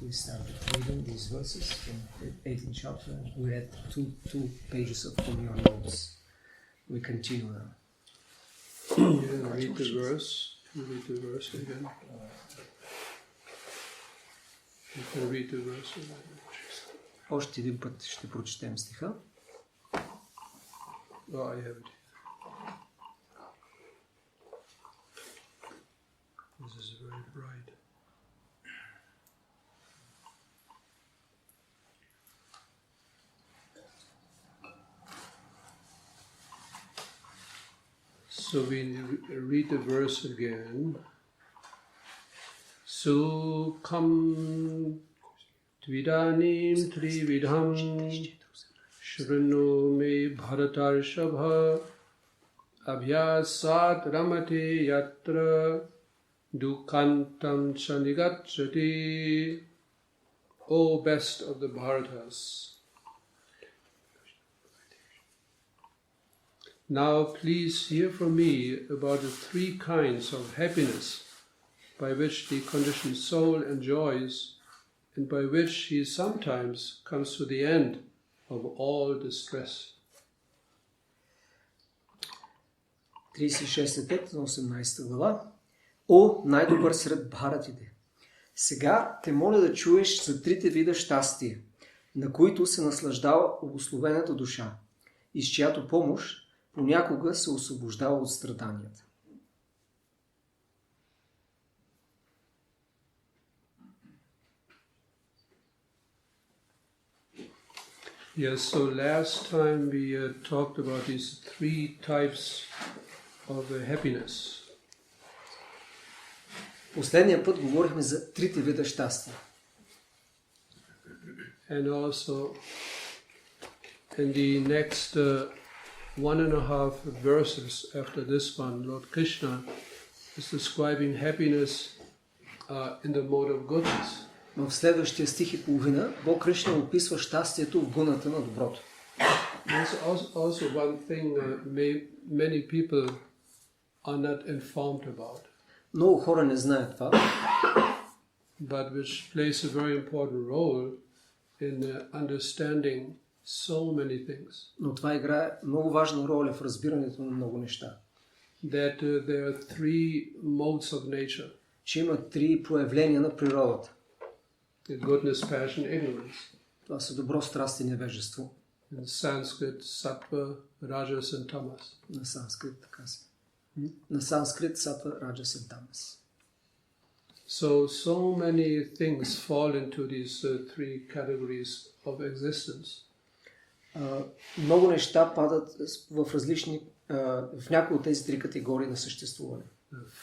we started reading these verses from 18th chapter. We read two pages from your notes. We continue now. Read the verse. Read the verse again. You can read the verse again. Още един път ще прочетем стиха. Oh, I have it. This is very bright. So we read the verse again. Sukham tvidanim trividham shrunu me bharatarshava abhyasat ramate yatra dukhantam chanigacchati. O best of the Bharatas, now please hear from me about the three kinds of happiness by which the conditioned soul enjoys and by which he sometimes comes to the end of all distress. 36 текст на 18 глава. О, най-добър сред бхаратите! Сега те моля да чуеш за трите вида щастие, на които се наслаждава обусловената душа и с чиято помощ понякога се освобождава от страданията. Yes, so last time we talked about these three types of happiness. Последния път говорихме за трите вида щастие. And also in the next 1.5 verses after this one, Lord Krishna is describing happiness in the mode of goodness. В следващия стих и половина Бог Кришна описва щастието в гуната на доброто. There's also one thing many people are not informed about. Много хора не знаят това. But which plays a very important role in understanding so many things. Но това играе много важна роля в разбирането на много неща. That there are three modes of nature. Че има три проявления на природата. Goodness, passion, ignorance. Това са добро, страст и невежество. In Sanskrit, sattva, rajas and tamas. На санскрит така се. На санскрит, саттва, раджас и тамас. So many things fall into these three categories of existence. Много неща падат в различни, в някои от тези три категории на съществуване.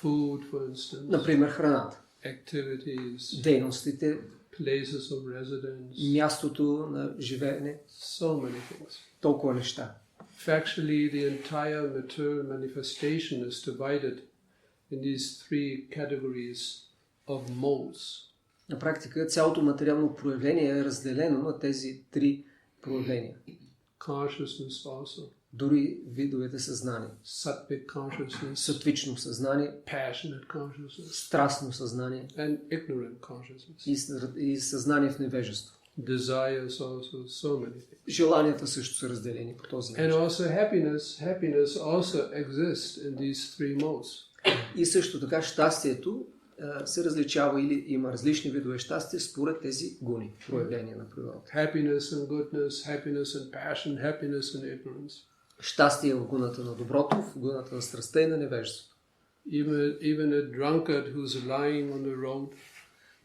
Food, for instance. Например, храната. Activities. Дейностите. Places of residence. Мястото на живеене. So many things. Толкова неща. Factually, the entire material manifestation is divided in these three categories of modes. На практика цялото материално проявление е разделено на тези три проявления. Consciousness also. Дори видовете съзнание. Sattvic consciousness. Сътвично съзнание. Passionate consciousness. Страстно съзнание. And ignorant consciousness. И съзнание в невежество. Desires also, so many things. Желанията също са разделени по този начин. And also happiness also exists in these three modes. И също така щастието се различава или има различни видове щастие според тези гуни, проявления на природата. Happiness and goodness, happiness and passion, happiness and ignorance. Щастие в гуната на доброто, в гуната на страстта и на невежеството. Even a drunkard who's lying on the road.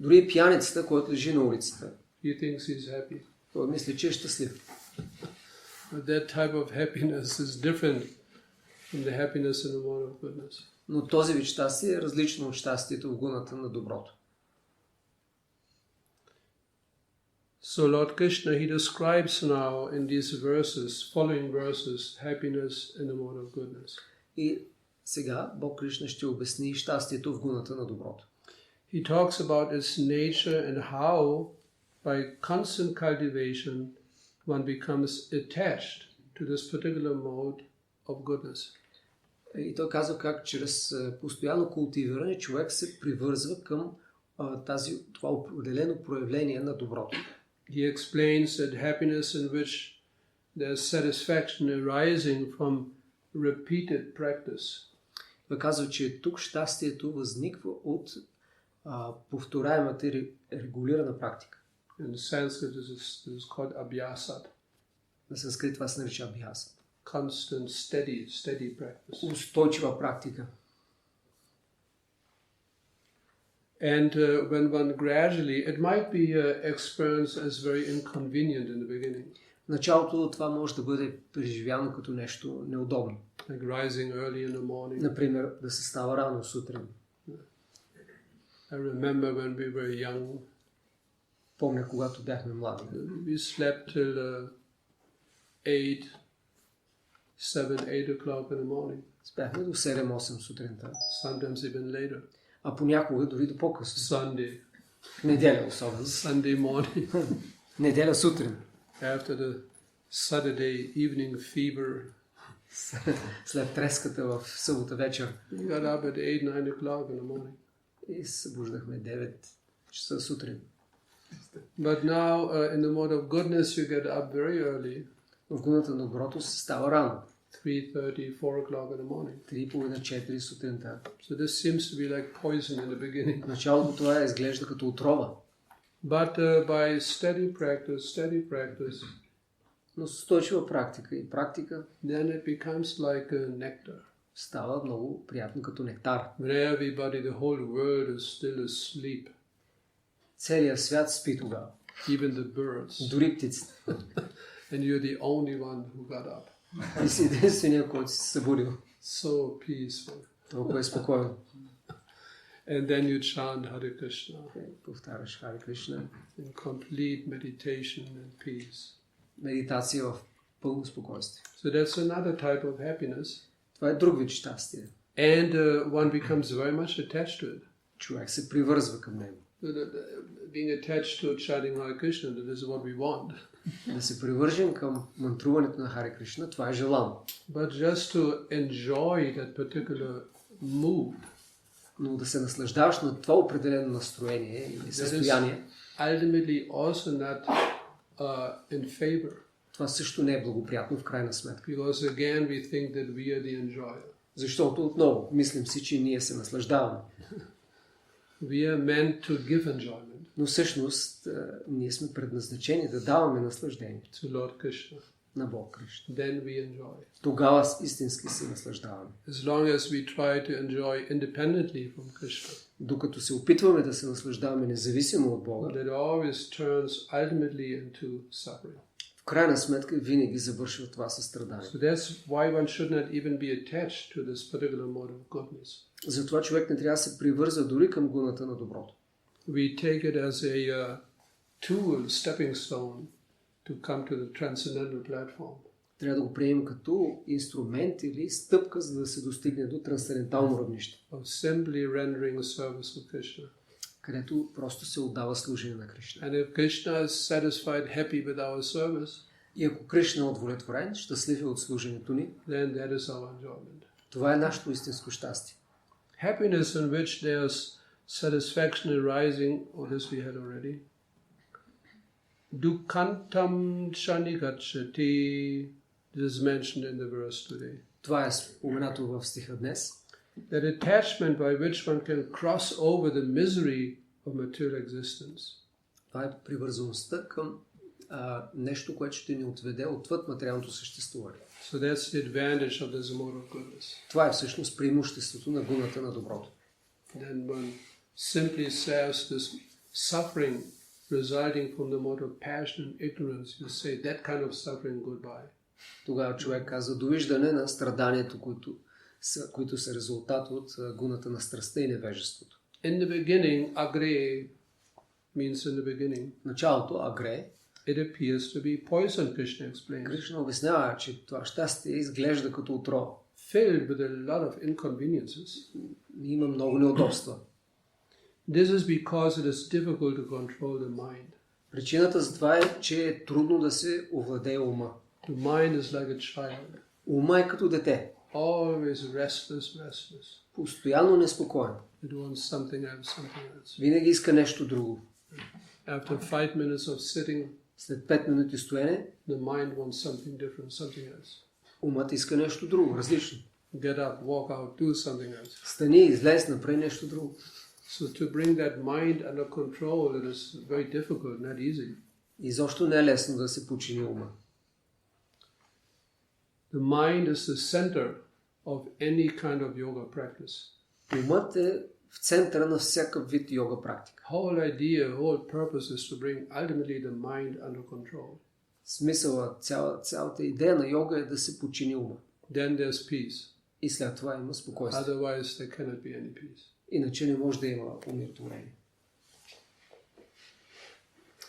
Дори и пияницата, който лежи на улицата. He thinks he's happy. Той мисли, че е щастлив. But that type of happiness is different from the happiness in the mode of goodness. Но този вид щастие е различно от щастието в гуната на доброто. So Lord Krishna, he describes now in these verses, following verses, happiness in the mode of goodness. И сега Бог Кришна ще обясни щастието в гуната на доброто. He talks about its nature and how, by constant cultivation, one becomes attached to this particular mode of goodness. И той казва как чрез постоянно култивиране човек се привързва към това определено проявление на доброто. He explains that happiness in which there is satisfaction arising from repeated practice. Той казва, че тук щастието възниква от повторяемата и регулирана практика. In Sanskrit this is called abhyasat. На санскрит това се нарича абхяса. Constant, steady practice. Устойчива практика. And when one gradually, it might be experienced as very inconvenient in the beginning. В началото това може да бъде преживяно като нещо неудобно. Like rising early in the morning. Например, да се става рано сутрин. I remember when we were young. Помня, когато бяхме млади. We slept till 8 o'clock in the morning. Спяхме до 7-8 сутринта. Sometimes even later. А понякога дори до по-късно. Sunday. Неделя особено. Sunday morning. Неделя сутрин. After the Saturday evening fever. След треската в събота вечер. We got up at 8-9 o'clock in the morning. И се събуждахме 9 часа сутрин. But now in the mode of goodness you get up very early. В гуната на доброто се става рано. 3:30, 4 o'clock in the morning. 3:30-4 сутринта. So this seems to be like poison in the beginning. В началото това изглежда като отрова. But by steady practice, Но с устойчива практика и практика, then it becomes like a nectar. Става много приятно като нектар. When everybody, the whole world is still asleep. Целият свят спи тогава. Even the birds. Дори птиците. And you're the only one who got up. Ти си единствения, който си се събудил. So peaceful. Толкова е спокойно. And then you chant Hare Krishna. Повтаряш Харе Кришна. In complete meditation and peace. Медитация в пълно спокойствие. So that's another type of happiness. Това е друг вид щастие. And one becomes very much attached to it. Човек се привързва към него. Being attached to chanting Hare Krishna, that is what we want. Да се привържем към мантруването на Харе Кришна, това е желано. But just to enjoy that particular mood. Но да се наслаждаваш на това определено настроение или състояние, ultimately also not in favor. Това също не е благоприятно в крайна сметка. Because again we think that we are the enjoyer. Защото отново мислим си, че ние се наслаждаваме. We are meant to give enjoyment. Но всъщност ние сме предназначени да даваме наслаждение. To Lord Krishna. На Бог Кришна. Then we enjoy. Тогава истински се наслаждаваме. As long as we try to enjoy independently from Krishna. Докато се опитваме да се наслаждаваме независимо от Бога, that always turns ultimately into suffering. В крайна сметка винаги завършва това със страдание. So that's why one should not even be attached to this particular mode of goodness. Затова човек не трябва да се привърза дори към гуната на доброто. We take it as a tool, stepping stone to come to the transcendental platform. Трябва да го приемем като инструмент или стъпка, за да се достигне до трансцендентално равнище. Of simply rendering service to Krishna. Където просто се отдава служение на Кришна. And if Krishna is satisfied, happy with our service, и ако Кришна е удовлетворен, щастлив е от служението ни, then that is our enjoyment. Това е нашето истинско щастие. Happiness in which there's satisfaction arising, or this we had already. Dukhantam shanikachati. This is mentioned in the verse today. Това е споменато в стиха днес. That attachment by which one can cross over the misery of material existence. Това е привързаността към нещо, което ще ни отведе отвъд материалното съществуване. So that's the advantage of this mode of goodness. Това е всъщност преимуществото на гуната на доброто. Then one simply says this suffering resulting from the mode of passion and ignorance, you say that kind of suffering goodbye. Тогава човек казва довиждане на страданието, които са резултат от гуната на страстта и невежеството. In the beginning, agre means in the beginning. Началото, агре, it appears to be poison, Krishna explains. Кришна обяснява, че това щастие изглежда като отрова. Filled with a lot of inconveniences. Има много неудобства. This is because it is difficult to control the mind. Причината за това е, че е трудно да се овладее ума. The mind is like a child. Ума е като дете. always restless. Постоянно неспокоен. It wants something else. Винаги иска нещо друго. After 5 minutes of sitting, След 5 минути стоене, the mind wants something different, something else. умът иска нещо друго, различно. Get up, walk out, do something else. Стани, излез, направи нещо друго. So to bring that mind under control, it is very difficult, not easy. Изобщо не е лесно да се подчини ума. The mind is the center of any kind of yoga practice. Умът е в центъра на всякакъв вид йога практика. Whole idea, whole purpose is to bring ultimately the mind under control. Смисъла, цялата идея на йога е да се подчини ума. Then there's peace. И след това има спокойствие. Otherwise there cannot be any peace. Иначе не може да има умиротворение.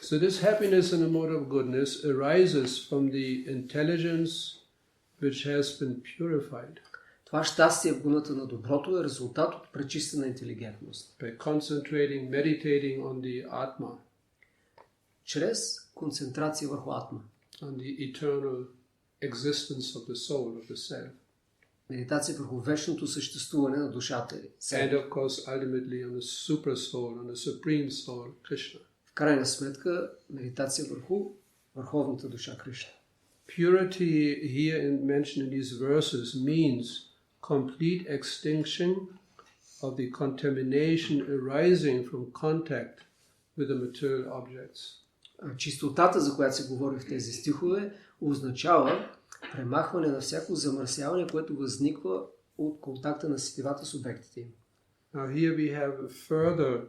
So this happiness in the mode of goodness arises from the intelligence which has been purified. Това щастие в гуната на доброто е резултат от пречистена интелигентност. By concentrating, meditating on the Atma, Чрез концентрация върху атма. on the eternal existence of the soul, of the self. Медитация върху вечното съществуване на душата. And of course, ultimately on the super soul, on the supreme soul, Krishna. В крайна сметка, медитация върху върховната душа Кришна. Purity here mentioned in these verses means complete extinction of the contamination arising from contact with the material objects. Чистотата, за която се говори в тези стихове, означава премахване на всяко замърсяване, което възниква от контакта на сетивата с обектите им. Now here we have further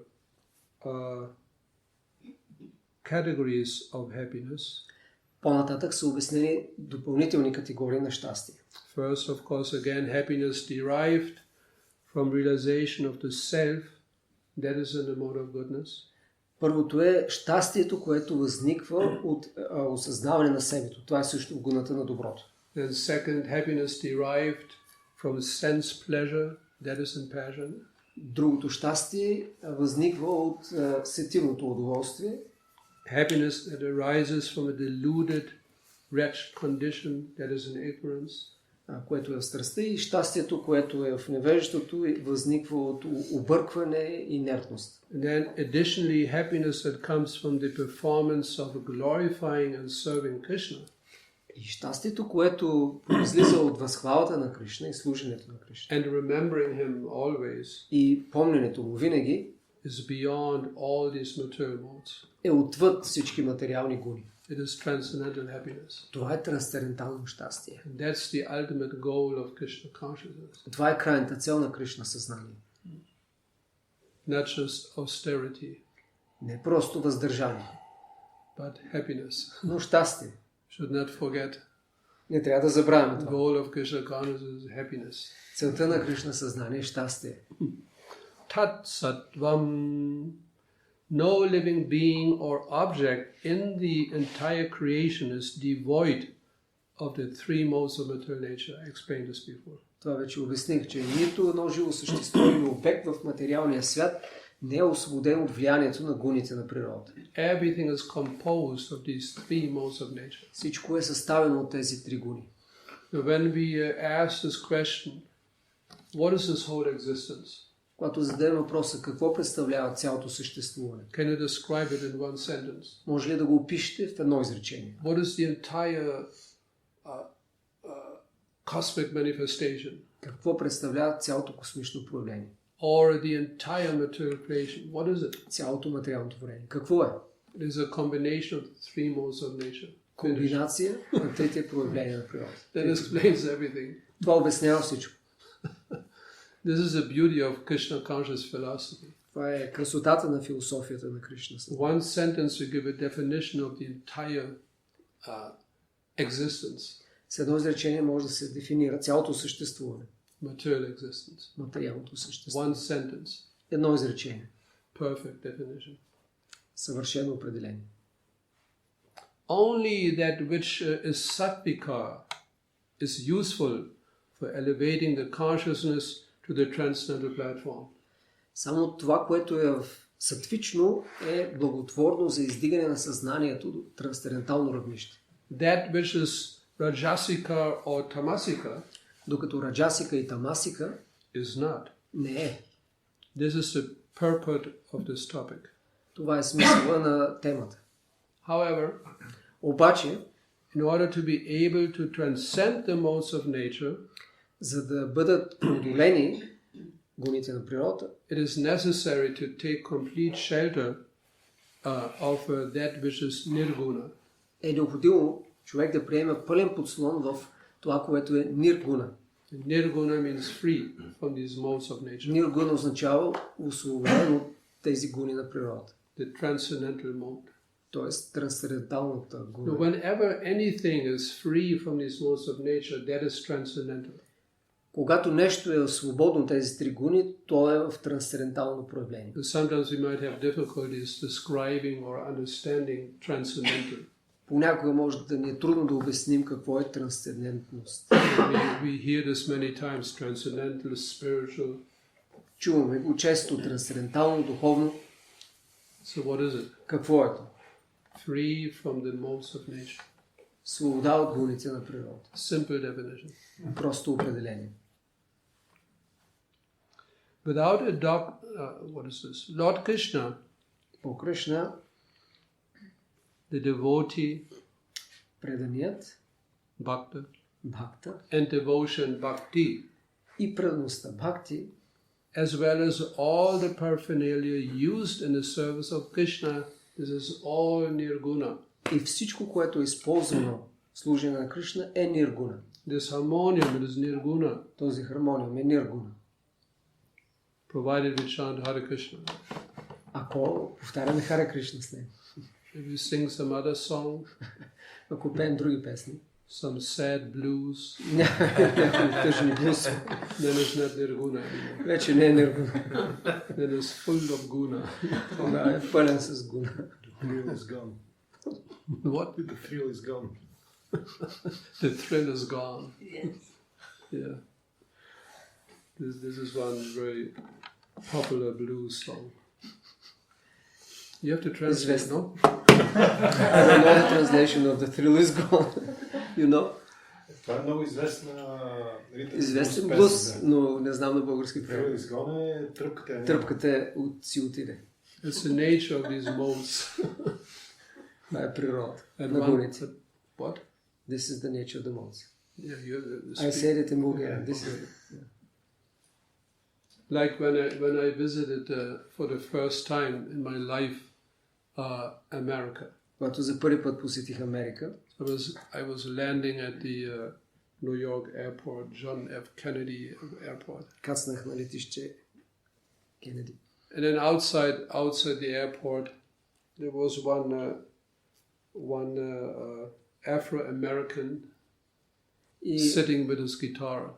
categories of happiness. По-нататък са обяснени допълнителни категории на щастие. First, of course, again, happiness derived from realization of the self, that is in the mode of goodness. Първото е щастието, което възниква от осъзнаване на себето. Това е също в гуната на доброто. Then second, happiness derived from sense pleasure, that is in passion. Другото щастие възниква от сетивното удоволствие. Happiness that arises from a deluded, wretched condition, that is in ignorance. Което е в страстта, и щастието, което е в невежеството, възниква от объркване и инертност. And then additionally, happiness that comes from the performance of glorifying and serving Krishna. И щастието, което излиза от възхвалата на Кришна и служенето на Кришна. And remembering him always. И помненето му винаги Is beyond all these material modes. Е отвъд всички материални гуни. It is transcendental happiness. Това е трансцендентално щастие. And that's the ultimate goal of Krishna consciousness. Това е крайната цел на Кришна съзнание. Not just austerity. Не просто въздържание. But happiness. Но щастие. Should not forget. Не трябва да забравяме The това. goal of Krishna consciousness is happiness. Целта на Кришна съзнание е щастие. Tat sattvam. No living being or object in the entire creation is devoid of the three modes of material nature. I explained this before. Това вече обясних, че нито едно живо същество или обект в материалния свят не е освободен от влиянието на гуните на природата. Everything is composed of these three modes of nature. Всичко е съставено от тези три гуни. So when we ask this question, what is this whole existence? Когато зададем въпроса какво представлява цялото съществуване, Can you describe it in one sentence? може ли да го опишете в едно изречение? What is the entire cosmic manifestation? Какво представлява цялото космично проявление? Or the entire material creation? What is it? Цялото материално творение. Какво е? It is a combination of the three modes of nature. Комбинация на трите проявления на природата. That explains everything. Това обяснява всичко. This is the beauty of Krishna conscious philosophy. Това е красотата на философията на Кришна. One sentence will give a definition of the entire existence. С едно изречение може да се дефинира цялото съществуване. Material existence. Материалното съществуване. One sentence. Едно изречение. Perfect definition. Съвършено определение. Only that which is sattvika is useful for elevating the consciousness to the transcendental platform. Само това, което е в сатвично, е благотворно за издигане на съзнанието до трансцендентално равнище. That which is rajasika or tamasika, Докато раджасика и тамасика is not. не е. This is the purport of this topic. Това е смисъла на темата. However, Обаче, in order to be able to transcend the modes of nature, за да бъдат преодолени гуните на природата, it is necessary to take complete shelter of that which is nirguna. е необходимо човек да приеме пълен подслон в това, което е ниргуна. Nirguna means free from these modes of nature. Ниргуна означава освободен от тези гуни на природата. The transcendental mode. Т.е. трансценденталната So гуна. whenever anything is free from these modes of nature, that is transcendental. Когато нещо е свободно от тези три гуни, то е в трансцендентално проявление. Sometimes we might have difficulties describing or understanding transcendental. Понякога може да ни е трудно да обясним какво е трансцендентност. We hear this many times, transcendental, spiritual. Чуваме го често, трансцендентално, духовно. So what is it? Какво е то? Free from the modes of nature. Свобода от гуните на природата. Simple definition. Просто определение. Without what is this? Lord Krishna, По Кришна, the devotee, преданият, bhakta, бхакта, and devotion, bhakti, и предаността, бхакти, as well as all the paraphernalia used in the service of Krishna, this is all nirguna. и всичко, което е използвано в служение на Кришна, е ниргуна. This harmonium, it is nirguna, Този хармониум е ниргуна. provided we chant Hare Krishna. Ако повтаряме Харе Кришна с него, If you sing some other song, ако пеем други песни, some sad blues, някакви тъжни блюсове, then it's not nirguna anymore. вече не е ниргуна. Then it's full of guna. Да, е пълен с гуна. The thrill is gone. What? The thrill is gone. The thrill is gone. Yes. Yeah. This is one very popular blues song. You have to translate, no? I don't know the translation of The Thrill is Gone. You know? Това е много известна ритъм. Известен блюз, но не знам на български The thrill превод. is gone е тръпката е няма. Тръпката си отиде. It's the nature of these modes. Това е природа And на гуните. What? This is the nature of the modes. Yeah, I said it in Bulgarian. This is it. like when I visited for the first time in my life America. Когато за първи път посетих Америка, I was landing at the New York airport, John F. Kennedy airport. кацнах на летище Кенеди. And then outside the airport, there was one Afro-American sitting with his guitar.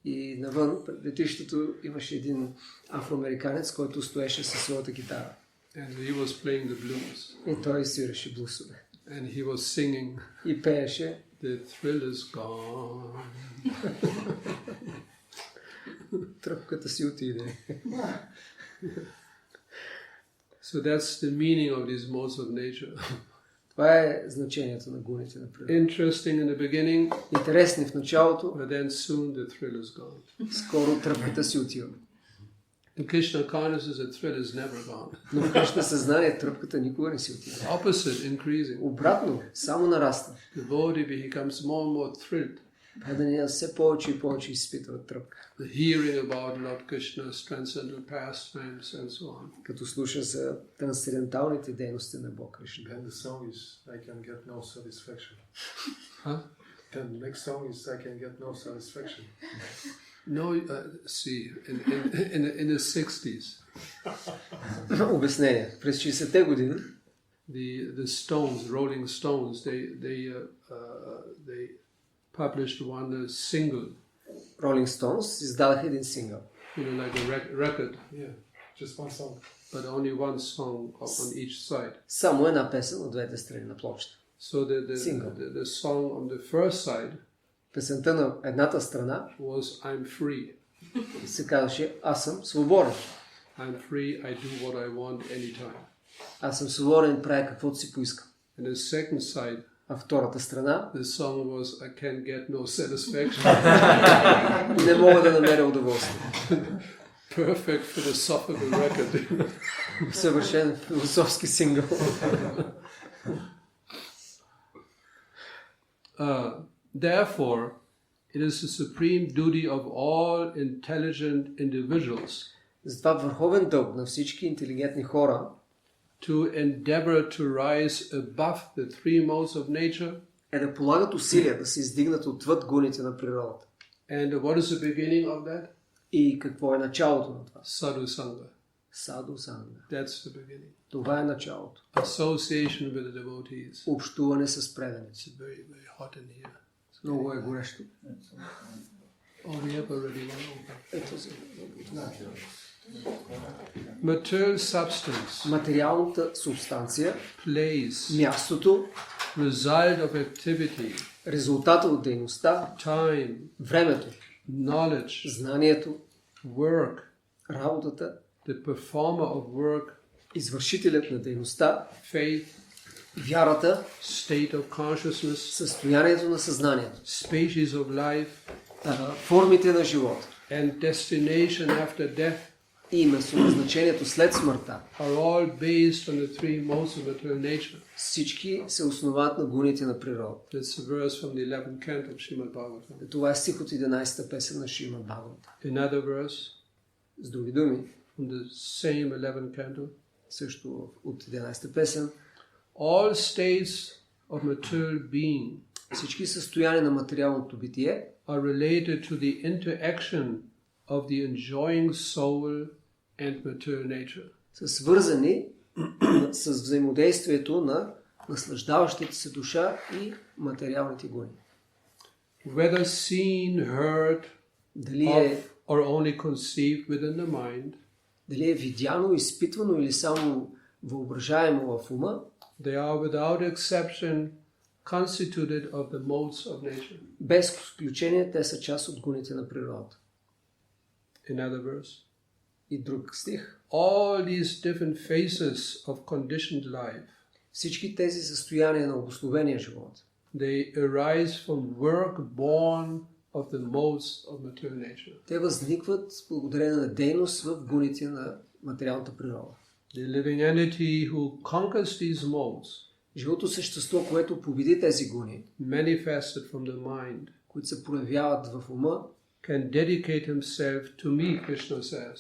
И навън пред летището имаше един афроамериканец, който стоеше със своята гитара. And he was playing the blues. И той свиреше блусове. And he was singing, И пееше "The thrill is gone." тръпката си отиде. So that's the meaning of these modes of nature. Това е значението на гуните на природа. Interesting in the beginning, Интересни в началото, but then soon the thrill is gone. скоро тръпката си отива. In Krishna consciousness, the thrill is never gone. Но в Кришна съзнание тръпката никога не си отива. Opposite, increasing. Обратно, само нараства. The devotee becomes more and more thrilled. Преданият все повече и повече изпитва тръпка. The hearing about Lord Krishna's transcendental pastimes and so on. Като слуша за трансценденталните дейности на Бог Кришна. And the song is I can get no satisfaction. Huh? The next song is I can get no satisfaction. No, see, in the 60s, Обяснение. През 60-те години the Stones, Rolling Stones, they published one single, Rolling Stones издадаха един сингъл. like a record, Yeah, just one song. but only one song on each side. Само една песен от двете страни на плочата. So the song on the first side Песента на едната страна was "I'm free. се казваше Аз съм свободен. I'm free. I do what I want anytime." Аз съм свободен, правя каквото си поискам. And the second side А втората страна, the song was I Can Get No Satisfaction. не мога да намеря удоволствие. Perfect philosophical record. Съвършен философски сингъл. Therefore, it is the supreme duty of all intelligent individuals Затова върховен дълг на всички интелигентни хора to endeavor to rise above the three modes of nature. е да полагат усилия да се издигнат отвъд гуните на природата. And what is the beginning of that? И какво е началото на това? Sadhu Sangha. Саду санга. That's the beginning. Това е началото. Association with the devotees. Общуване с преданици. It's very, very hot in here. Много е горещо. Oh, we have already one open. Ето се. Material substance, Материалната субстанция, place, мястото, result of activity, резултата от дейността, time, времето, knowledge, знанието, work, работата, the performer of work, извършителят на дейността, faith, вярата, state of consciousness, състоянието на съзнанието, species of life, формите на живота and destination after death и местоназначението след смъртта. are all based on the three modes of material nature. Всички се основават на гуните на природа. That's a verse from the 11th canto of Srimad Bhagavatam. Това е стих от 11-та песен на Шримад Бхагавата. Another verse С други думи, from the same 11th canto. също от 11-та песен, All states of material being всички състояния на материалното битие are related to the interaction of the enjoying soul and material nature. са свързани с взаимодействието на наслаждаващите се душа и материалните гуни. Whether seen, heard, Дали е, or only conceived within the mind, дали е видяно, изпитвано или само въображаемо в ума, they are without exception constituted of the modes of nature. без изключение те са част от гуните на природата. Another verse. И друг стих. All these different phases of conditioned life, Всички тези състояния на обусловения живот, they arise from work born of the modes of material nature. те възникват благодарение на дейност в гуните на материалната природа. The living entity who conquers these modes, Живото същество, което победи тези гуни, manifested from the mind, които се проявяват в ума, can dedicate himself to me, Krishna says,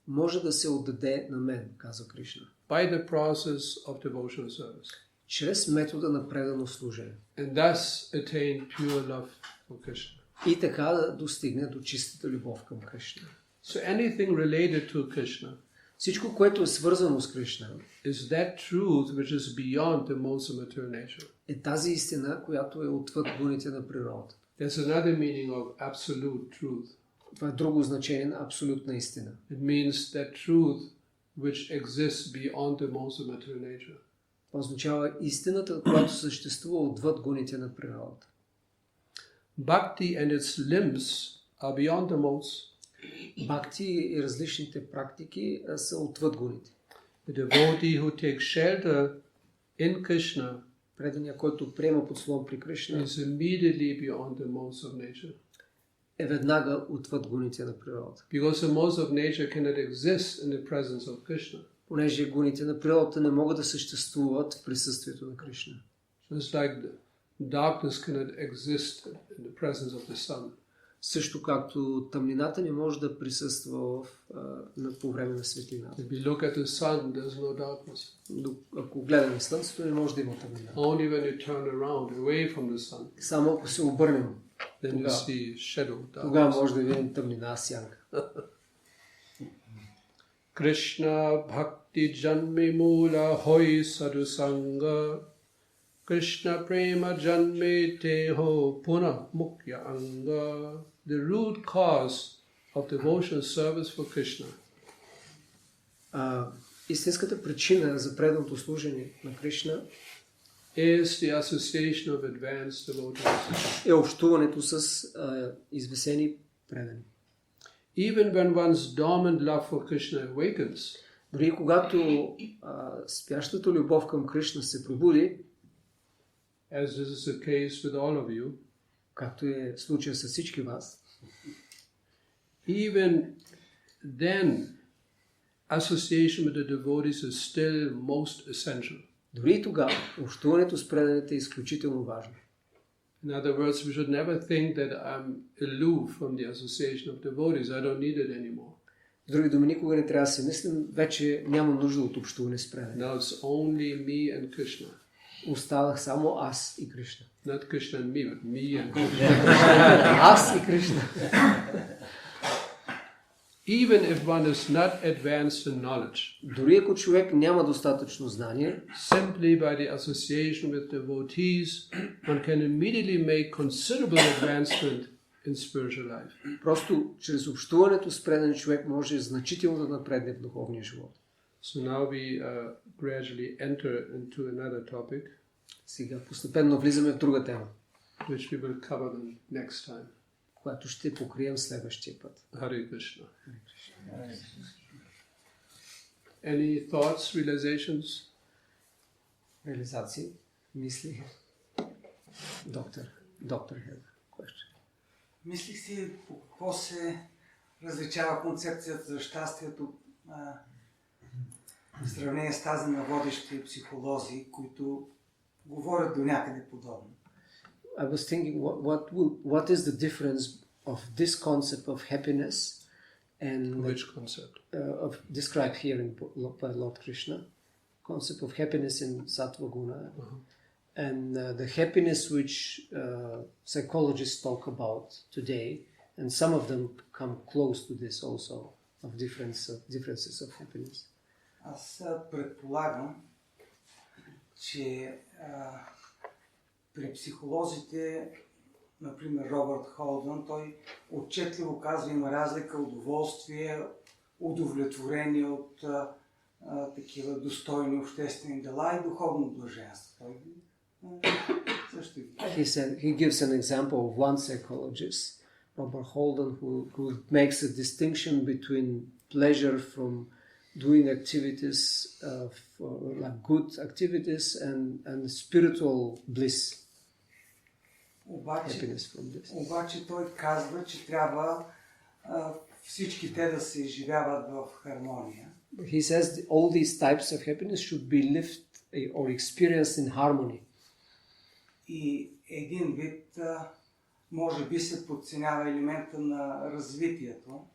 може да се отдаде на мен, казва Кришна, by the process of devotional service, чрез метода на предано служение. and thus attain pure love for Krishna. И така да достигне до чистата любов към Кришна. So anything related to Krishna Всичко, което е свързано с Кришна, is that truth which is beyond the modes of material nature. е тази истина, която е отвъд гуните на природата. There's another meaning of absolute truth. Това е друго значение на абсолютна истина. It means that truth which exists beyond the modes of material nature. Това означава истината, която съществува отвъд гуните на природата. Bhakti and its limbs are beyond the modes. Бхакти и различните практики са отвъд гуните. The devotee who takes shelter in Krishna Преданият, който приема подслон при Кришна, is immediately beyond the modes of nature. е веднага отвъд гуните на природата. Because the modes of nature cannot exist in the presence of Krishna. Понеже гуните на природата не могат да съществуват в присъствието на Кришна. Just like darkness cannot exist in the presence of the sun. Също както тъмнината не може да присъства по време на светлината. If we look at the sun, there's no darkness. Ако гледаме слънцето, не може да има тъмнина. Only when you turn around, away from the sun, Само ако се обърнем, then you see shadow, тогава darkness. може да видим тъмнина, сянка. Krishna bhakti janme mula hoy sadhu sangha. Krishna prema janme teho puna mukya anga. The root cause of devotional service for Krishna Истинската причина за преданото служение на Кришна is the association of advanced devotees. е общуването с извесени предани. Even when one's dormant love for Krishna awakens, Дори когато спящата любов към Кришна се пробуди, as this is the case with all of you, както е случая с всички вас, even then association with the devotees is still most essential. дори и тогава, общуването с преданите е изключително важно. In other words, we should never think that I'm aloof from the association of devotees. I don't need it anymore. С други думи, никога не трябва да си мислим, вече няма нужда от общуване с преданите. Now it's only me and Krishna. Останах само аз и Кришна. Not Krishna and me, but me and Krishna. Аз и Кришна. Even if one is not advanced in knowledge, Дори ако човек няма достатъчно знание, simply by the association with devotees, one can immediately make considerable advancement in spiritual life. просто чрез общуването с предан човек може значително да напредне в духовния живот. So now we gradually enter into another topic, Сега постепенно влизаме в друга тема, which we will cover the next time. която ще покрием следващия път. Hare Krishna. Any thoughts, realizations? Реализации, мисли. Доктор Хелга. Мислих си по какво се различава концепцията за щастието в сравнение с тази на водещи психолози, които говорят до някъде подобно. I was thinking, what is the difference of this concept of happiness and Which concept? of described here by Lord Krishna, concept of happiness in sattva guna, and the happiness which psychologists talk about today, and some of them come close to this also, of differences of happiness. Аз предполагам, че при психолозите, например Робърт Холдън, той отчетливо казва, има разлика удоволствие, удовлетворение от такива достойни обществени дела и духовно блаженство. He gives an example of one psychologist, Robert Holden, who makes a distinction between pleasure from doing activities, like good activities, and spiritual bliss. Обаче той казва, че трябва всички те да се изживяват в хармония. He says all these types of happiness should be lived or experienced in harmony. И един вид може би се подценява елемента на развитието.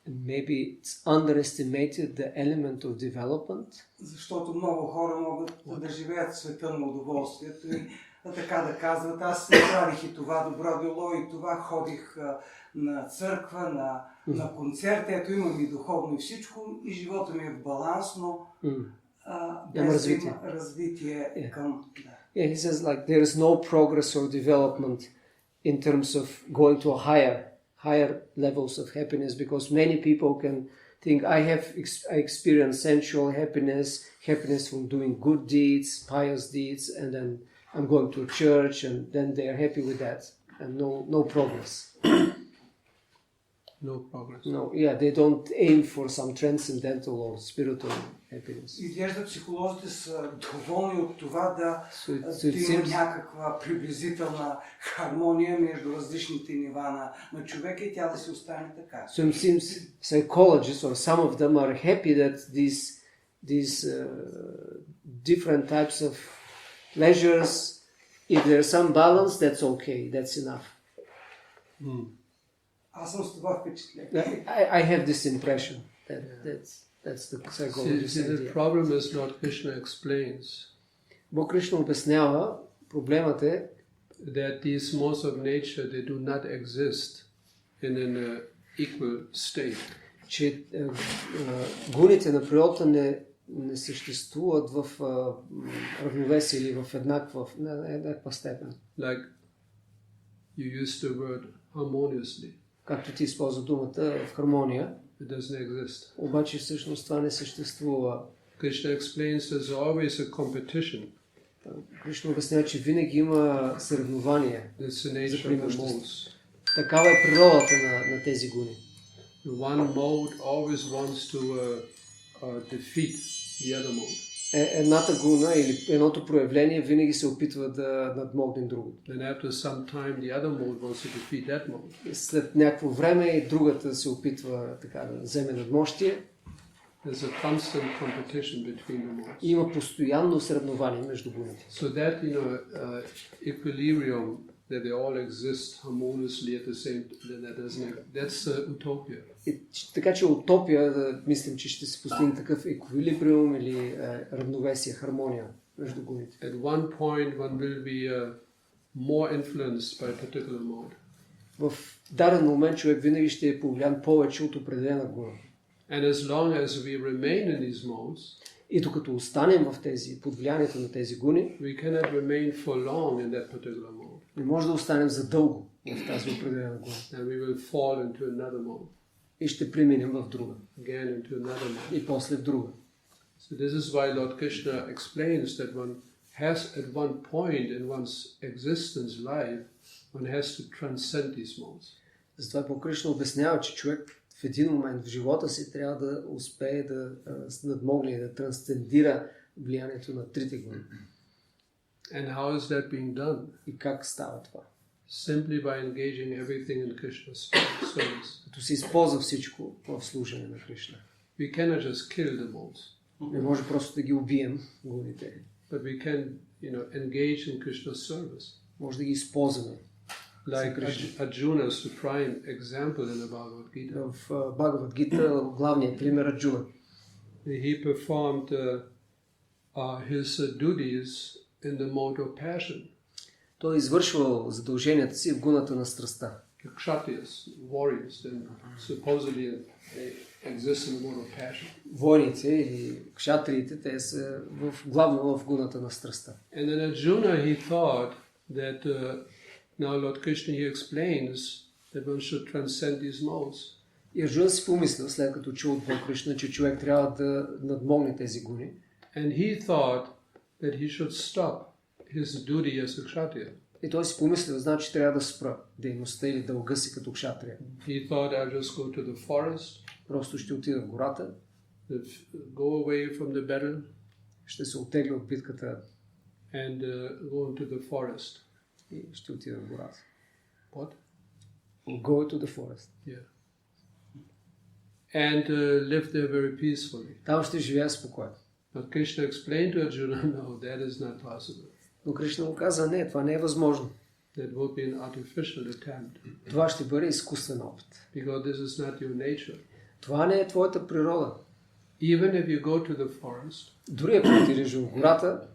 And maybe it's underestimated the element of development. Защото много хора могат да живеят в света на удоволствието и така да казват, аз направих и това добро дело, и това ходих на църква, на концерт, ето имам и духовно и всичко, и живота ми е в баланс, но без да има развитие към... Yeah, he says like there is no progress or development in terms of going to a higher levels of happiness, because many people can think I experience sensual happiness from doing good deeds, pious deeds, and then I'm going to a church, and then they are happy with that, and no progress. No progress. No, yeah, they don't aim for some transcendental or spiritual happiness. Изглежда психолозите са доволни от това да има някаква приблизителна хармония между различните нива на човека и тя да се остане така. So it seems psychologists or some of them are happy that these different types of pleasures, if there's some balance, that's okay, that's enough. Аз съм с това впечатление. I have this impression that's the psychologist's idea. The problem is not Krishna explains. Бог Кришна обяснява, проблемът е that these modes of nature, they do not exist in an equal state. Че гуните на природата не съществуват в равновесие или в еднаква степен. Like you used the word harmoniously. Както ти използва думата в хармония, it doesn't exist. Обаче всъщност това не съществува. Krishna explains there's always a competition. Кришна обяснява, че винаги има съревнование за преимущество. Такава е природата на тези гуни. One mode always wants to defeat the other mode. едната гуна или едното проявление винаги се опитва да надмогне другото. Then after some time, the other mode wants to defeat that mode. И след някакво време и другата се опитва така да вземе надмощие. There's a constant competition between the modes. И има постоянно съревнование между гуните. So that, equilibrium, that they all exist harmoniously at the same time, that's utopia. И, така че утопия да мислим, че ще се постигне такъв еквилибриум или равновесие, хармония между гуните. At one point, one will be more influenced by a particular mode. В даден момент човек винаги ще е повлиян повече от определена гуна. And as long as we remain in these modes, и докато останем в под влиянието на тези гуни, we cannot remain for long in that particular mode. Не може да останем задълго в тази определена гуна. And we will fall into another mode. И ще преминем в друга. Again into another mode. И после в друга. So this is why Lord Krishna explains that one has at one point in one's existence life, one has to transcend these modes. Затова по-Кришна обяснява, че човек в един момент в живота си трябва да успее да надмогне и да трансцендира влиянието на трите гуни. And how is that being done? И как става това? Simply by engaging everything in Krishna's service. Като се използва всичко в служене на Кришна. We cannot just kill the modes. Не може просто да ги убием гуните. But we can, engage in Krishna's service. Може да ги използваме. Like Arjuna is the prime example in the Bhagavad Gita. В Бхагавад Гита главният пример е Арджуна. He performed his duties in the mode of passion. Той е извършвал задълженията си в гуната на страстта. The Kshatriyas, warriors, then supposedly they exist in the mode of passion. Войници или кшатриите, те са главно в гуната на страстта. And then Arjuna, he thought that now Lord Krishna, he explains that one should transcend these modes. И Арджуна си помислил, след като чул от Бог Кришна, че човек трябва да надмогне тези гуни. And he thought that he should stop his duty as a Kshatriya. И той си помислил, значи трябва да спра дейността или дълга си като кшатрия. He thought, I'll just go to the forest. Просто ще отида в гората. Go away from the battle. Ще се оттегля от битката. And go into the forest. И ще отида в гората. What? Go to the forest. Yeah. And live there very peacefully. Там ще живея спокойно. But Krishna explained to Arjuna, no, that is not possible. Но Кришна му каза, не, това не е възможно. That would be an artificial attempt. Това ще бъде изкуствен опит. Because this is not your nature. Това не е твоята природа. Even if you go to the forest, дори ако отидеш в гората,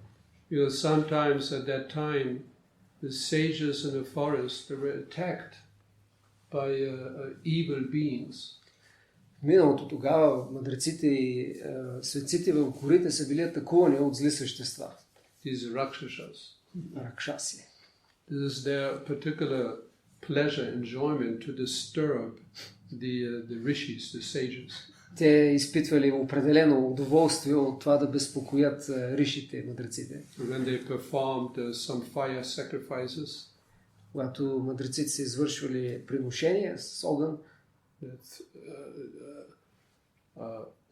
because sometimes at that time the sages in the forest they were attacked by evil beings. В миналото тогава мъдреците и светците в горите са били атакувани от зли същества. These rakshasas. Ракшаси. This is their particular pleasure, enjoyment to disturb the rishis, the sages. Те изпитвали определено удоволствие от това да безпокоят ришите, мъдреците. When they performed some fire sacrifices, когато мъдреците са извършвали приношения с огън,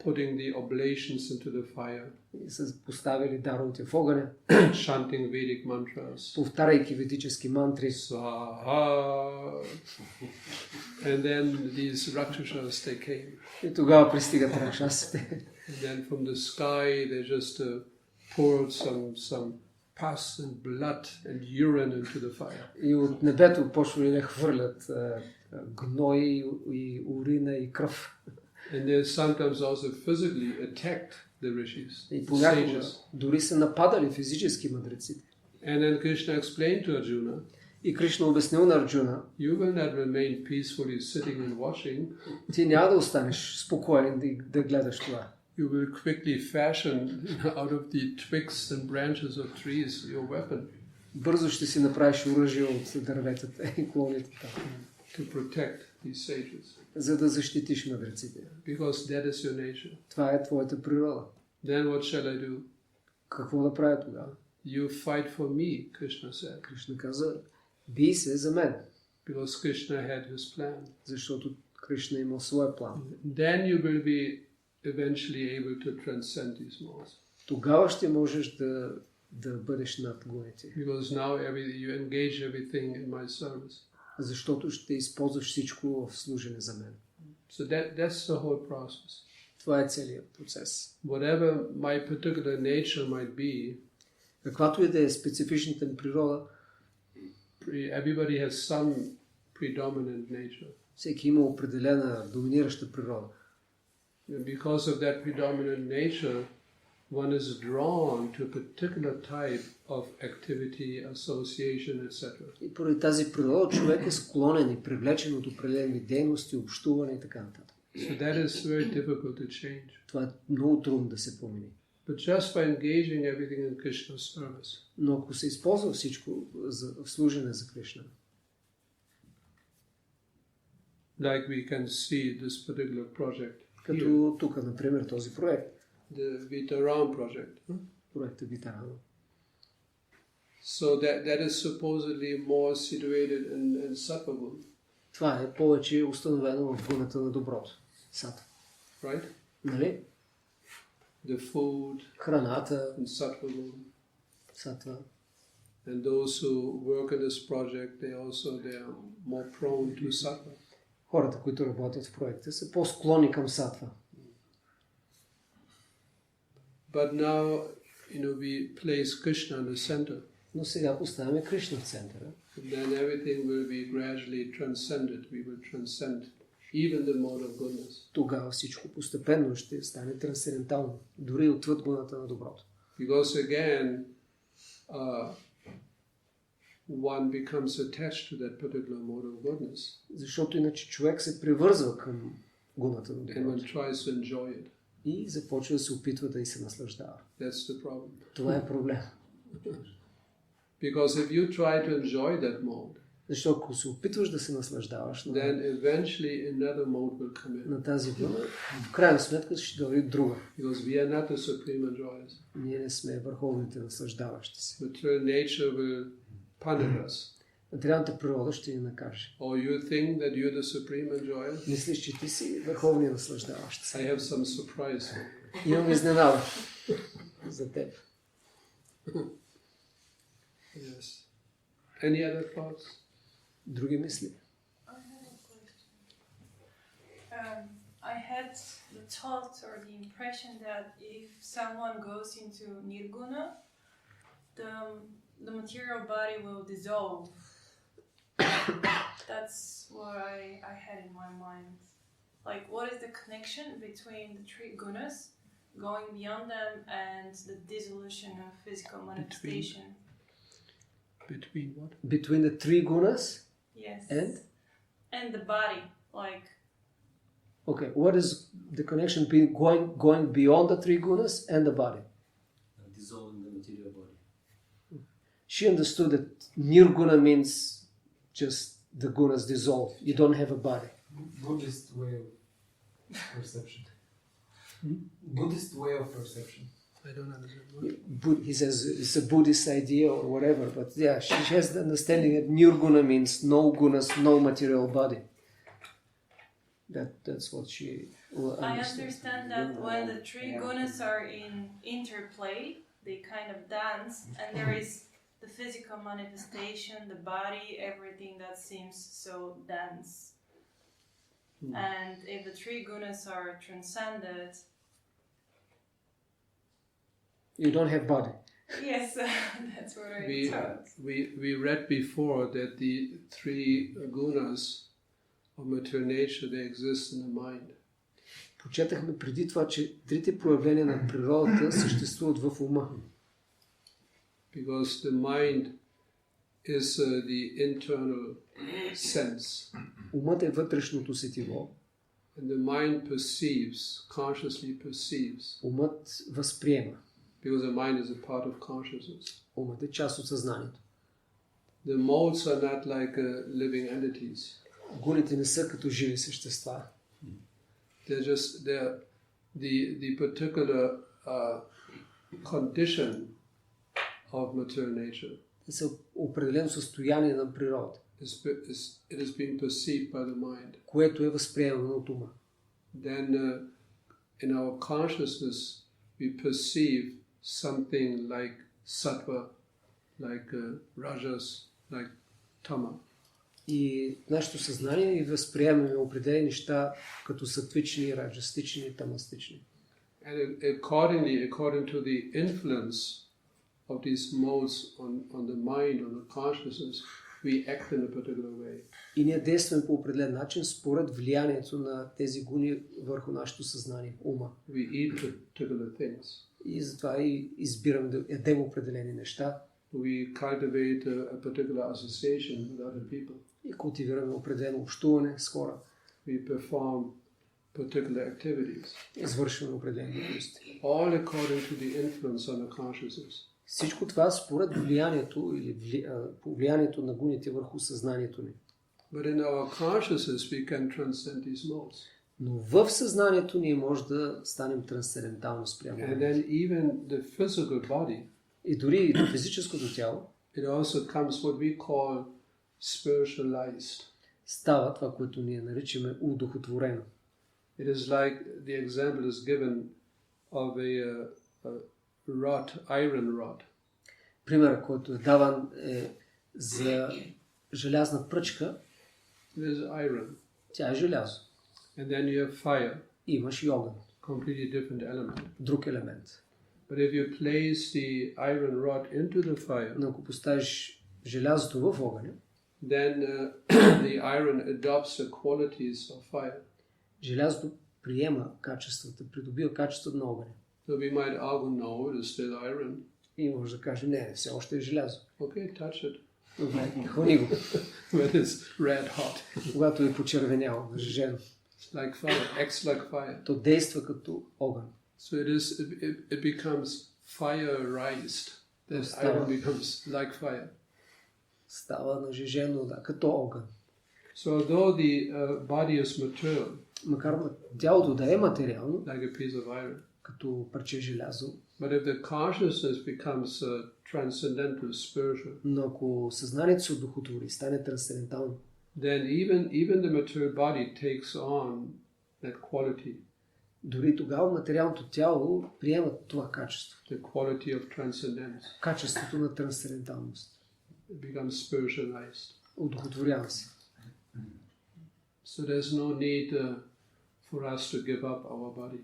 putting the oblations into the fire, и са поставили даровете в огъня, chanting Vedic mantras, повтаряйки ведически мантри. Swaha. And then these rakshasas they came. И тогава пристигат ракшасите. And then from the sky they just poured some pus and blood and urine into the fire. И от небето почвали да хвърлят гной и урина и кръв. And they sometimes also physically attacked the rishis, И the понякога sages. дори са нападали физически мъдреците. And then Krishna explained to Arjuna, И Кришна обяснил на Арджуна, you will not remain peacefully sitting and watching. ти няма да останеш спокоен да гледаш това. You will quickly fashion out of the twigs and branches of trees your weapon. Бързо ще си направиш оръжие от дърветата и клоните там. To protect these sages. За да защитиш мъдреците. Because that is your nature. Това е твоята природа. Then what shall I do? Какво да правя тогава? You fight for me, Krishna said. Кришна каза, бий се за мен. Because Krishna had his plan. Защото Кришна имал своя план. Then you will be eventually able to transcend these modes. тогава ще можеш да бъдеш над гуните. Because now you engage everything in my service. Защото ще използваш всичко в служене за мен. So that's the whole process. Това е целият процес. Whatever my particular nature might be, Каквато и да е специфичната им природа, everybody has some predominant nature. всеки има определена доминираща природа. And because of that predominant nature, one is drawn to a particular type of activity, association, etc. И поради тази природа човек е склонен и привлечен от определени дейности, общуване и така нататък. So that is very difficult to change. Това е много трудно да се промени. But just by engaging everything in Krishna's service, Но ако се използва всичко в служене за Кришна, like we can see this particular project, като тук, например, този проект, the Vitaram project. проектът Витарана. So that is supposedly more situated in sattva guna, Това е повече установено в гуната на доброто. Сатва. right? Нали? The food Храната, in sattva guna. сатва. And those who work in this project, they are more prone to sattva. Хората, които работят в проекта, са по-склонни към сатва. But now, we place Krishna in the center, Но сега поставяме Кришна в центъра. and then everything will be gradually transcended. We will transcend even the mode of goodness. Тогава всичко постепенно ще стане трансцендентално, дори отвъд гуната на доброто. Because again, one becomes attached to that particular mode of goodness, Защото иначе човек се привързва към гуната на and доброто one tries to enjoy it. и започва да се опитва да й се наслаждава. That's the problem. Това е проблем. Because if you try to enjoy that mode, Защото ако се опитваш да се наслаждаваш then eventually another mode will come in. на тази гуна, в крайна сметка ще дойде друга. Because we are not the supreme enjoyers. Ние не сме върховните наслаждаващи се. Material nature will punish us. Материалната природа ще ни накаже. Or you think that you're the supreme enjoyer? Мислиш, че ти си върховният наслаждаващ се. I have some surprise for you. Имам изненада за теб. Yes. Any other thoughts? Други мисли? I had a question. I had the thought or the impression that if someone goes into nirguna, the material body will dissolve. That's what I had in my mind. Like, what is the connection between the three gunas, going beyond them, and the dissolution of physical manifestation? Between what? Between the three gunas Yes. and the body, like. okay, what is the connection between going beyond the three gunas and the body? Dissolving the material body. She understood that nirguna means just the gunas dissolve. You don't have a body. Buddhist way of perception. Buddhist way of perception. I don't understand. He says it's a Buddhist idea or whatever, but yeah, she has the understanding that nirguna means no gunas, no material body. That's what she will I understand. understand that when the three gunas are in interplay, they kind of dance, and there is the physical manifestation, the body, everything that seems so dense. And if the three gunas are transcended, You don't have body. yes, that's what I thought. We read before that the three gunas of material nature, they exist in the mind. Прочетахме преди това, че трите проявления на природата съществуват в ума. Because the mind is the internal sense. Умът е вътрешното сетиво. And the mind perceives, consciously perceives. Умът възприема. Because the mind is a part of consciousness. Умът е част от съзнанието. The modes are not like living entities. Гуните не са като живи същества. They're the particular condition of material nature. Те са определено състояние на природата, It is being perceived by the mind. което е възприемано от ума. Then in our consciousness we perceive something like sattva, like rajas, like tama. И нашето съзнание ни възприемаме определени неща като сатвични, раджастични, тамастични. And accordingly, according to the influence of these modes on the mind, on the consciousness, we act in a particular way. И ние действаме по определен начин според влиянието на тези гуни върху нашето съзнание, ума. We eat particular things. И затова и избираме да ядем определени неща. We cultivate a particular association with other people. И култивираме определено общуване с хора. We perform particular activities. Извършваме определени дейности. All according to the influence on the consciousness. Всичко това според влиянието или по влиянието на гуните върху съзнанието ни. But in our consciousness we can transcend these modes. Но в съзнанието ние може да станем трансцендентално спрямо. And then even the physical body, И дори физическото тяло, it also comes what we call spiritualized. става това, което ние наричаме удохотворено. It is like the example is given of a rod, iron rod. Примерът, който е даван за желязна пръчка. It is iron. Тя е желязо. And then you have fire. И имаш и огън. Completely different element. Друг елемент. But if you place the iron rod into the fire, Но ако поставиш желязото в огъня, then the iron adopts the qualities of fire. желязото приема качествата, придобива качеството на огъня. So we might argue, no, it is still iron. И може да каже, не, все още е желязо. Okay, touch it. Добре, хвани го. When it's red hot. Когато е почервеняло, нажежено. It's like fire, acts like fire. То действа като огън. So it becomes fire-rized. The iron becomes like fire. Става нажежено, да, като огън. So although the body is material, Макар тялото да е материално, like a piece of iron, като парче желязо, but if the consciousness becomes transcendental, spiritual, но ако съзнанието се удохотвори, стане трансцендентално, then even the material body takes on that quality, дори тогава материалното тяло приема това качество. the quality of transcendence. Качеството на трансценденталност. It becomes spiritualized. Удохотворява се. So there's no need for us to give up our body.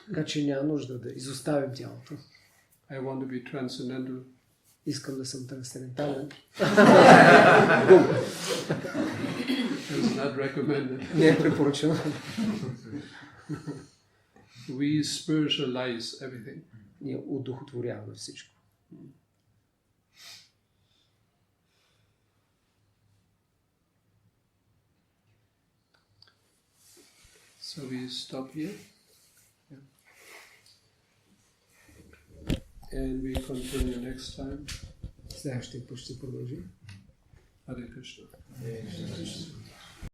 Така че няма нужда да изоставим тялото. I want to be transcendental. Искам да съм трансцендентален. It's not recommended. Не е препоръчено. We spiritualize everything. Ние удохотворяваме всичко. So we stop here. And we continue next time. Следващия път ще продължим. Hare Krishna.